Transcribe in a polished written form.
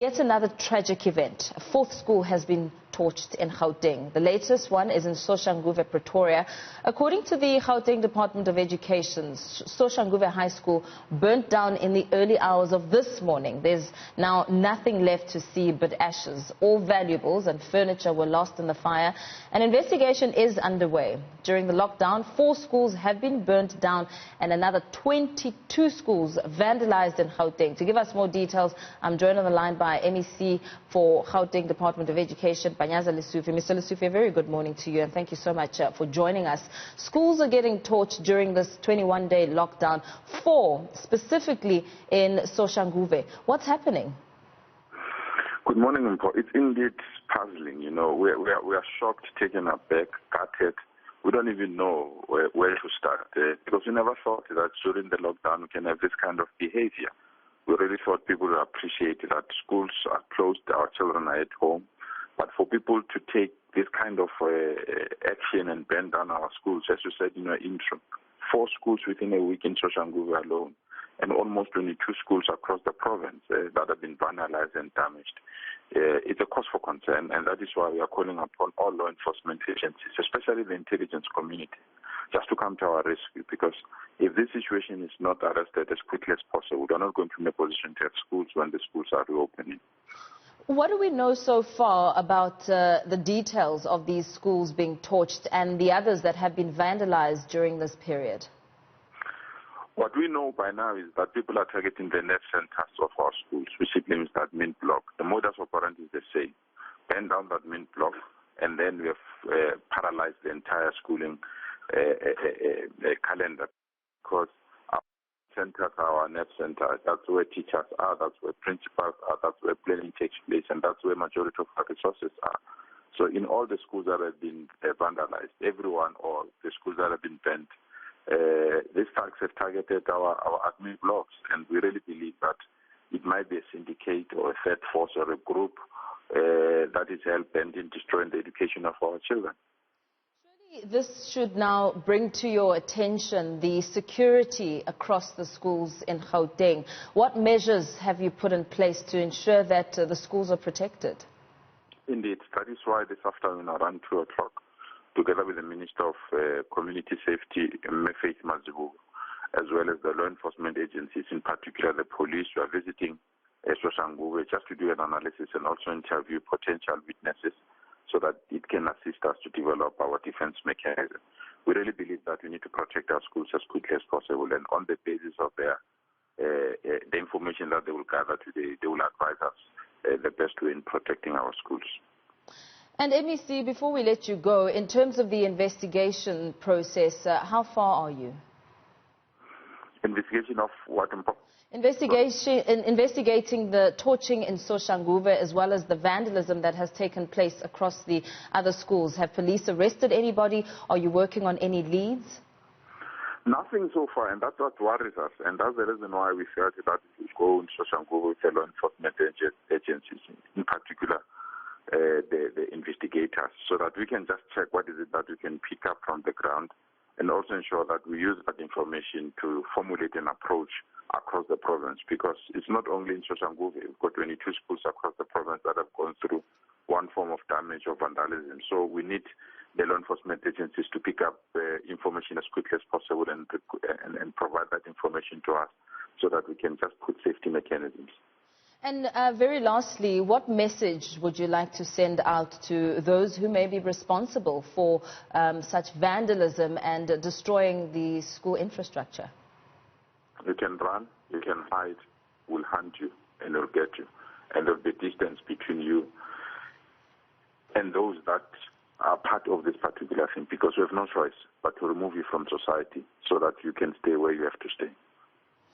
Yet another tragic event. A fourth school has been torched in Gauteng. The latest one is in Soshanguve, Pretoria. According to the Gauteng Department of Education, Soshanguve High School burnt down in the early hours of this morning. There's now nothing left to see but ashes. All valuables and furniture were lost in the fire. An investigation is underway. During the lockdown, 4 schools have been burnt down and another 22 schools vandalized in Gauteng. To give us more details, I'm joined on the line by MEC for Gauteng Department of Education, Panyaza Lesufi. Mr. Lesufi, a very good morning to you and thank you so much for joining us. Schools are getting torched during this 21-day lockdown, 4 specifically in Soshanguve. What's happening? Good morning, Mpo. It's indeed puzzling. You know, we are shocked, taken aback, gutted. We don't even know where to start because we never thought that during the lockdown we can have this kind of behavior. We really thought people would appreciate that schools are closed, our children are at home. But for people to take this kind of action and burn down our schools, as you said in your intro, 4 schools within a week in Soshanguve alone, and almost 22 schools across the province that have been vandalized and damaged. It's a cause for concern, and that is why we are calling upon all law enforcement agencies, especially the intelligence community, just to come to our rescue, because if this situation is not arrested as quickly as possible, we are not going to be in a position to have schools when the schools are reopening. What do we know so far about the details of these schools being torched and the others that have been vandalized during this period? What we know by now is that people are targeting the net centers of our schools, which means that main block. The modus operandi is the same. Burn down that main block, and then we have paralyzed the entire schooling calendar, because our centers are our net centers. That's where teachers are, that's where principals are, that's where planning takes place, and that's where majority of our resources are. So in all the schools that have been vandalized, everyone or the schools that have been burnt, these thugs have targeted our admin blocks, and we really believe that it might be a syndicate or a third force or a group that is hell-bent in destroying the education of our children. Surely this should now bring to your attention the security across the schools in Gauteng. What measures have you put in place to ensure that the schools are protected? Indeed, that is why this afternoon around 2 o'clock, together with the Minister of Community Safety, Faith Mazibu, as well as the law enforcement agencies, in particular the police, who are visiting Soshanguve just to do an analysis and also interview potential witnesses so that it can assist us to develop our defense mechanism. We really believe that we need to protect our schools as quickly as possible, and on the basis of the information that they will gather today, they will advise us the best way in protecting our schools. And MEC, before we let you go, in terms of the investigation process, how far are you? Investigation of what? Investigating the torching in Soshanguve as well as the vandalism that has taken place across the other schools. Have police arrested anybody? Are you working on any leads? Nothing so far, and that's what worries us. And that's the reason why we felt that we should go in Soshanguve with the law enforcement agencies, in particular the investigators, so that we can just check what is it that we can pick up from the ground, and also ensure that we use that information to formulate an approach across the province, because it's not only in Soshanguve. We've got 22 schools across the province that have gone through one form of damage or vandalism. So we need the law enforcement agencies to pick up information as quickly as possible and provide that information to us so that we can just put safety mechanisms. And very lastly, what message would you like to send out to those who may be responsible for such vandalism and destroying the school infrastructure? You can run, you can hide, we'll hunt you, and they'll get you. And there'll be distance between you and those that are part of this particular thing, because we have no choice but to remove you from society so that you can stay where you have to stay.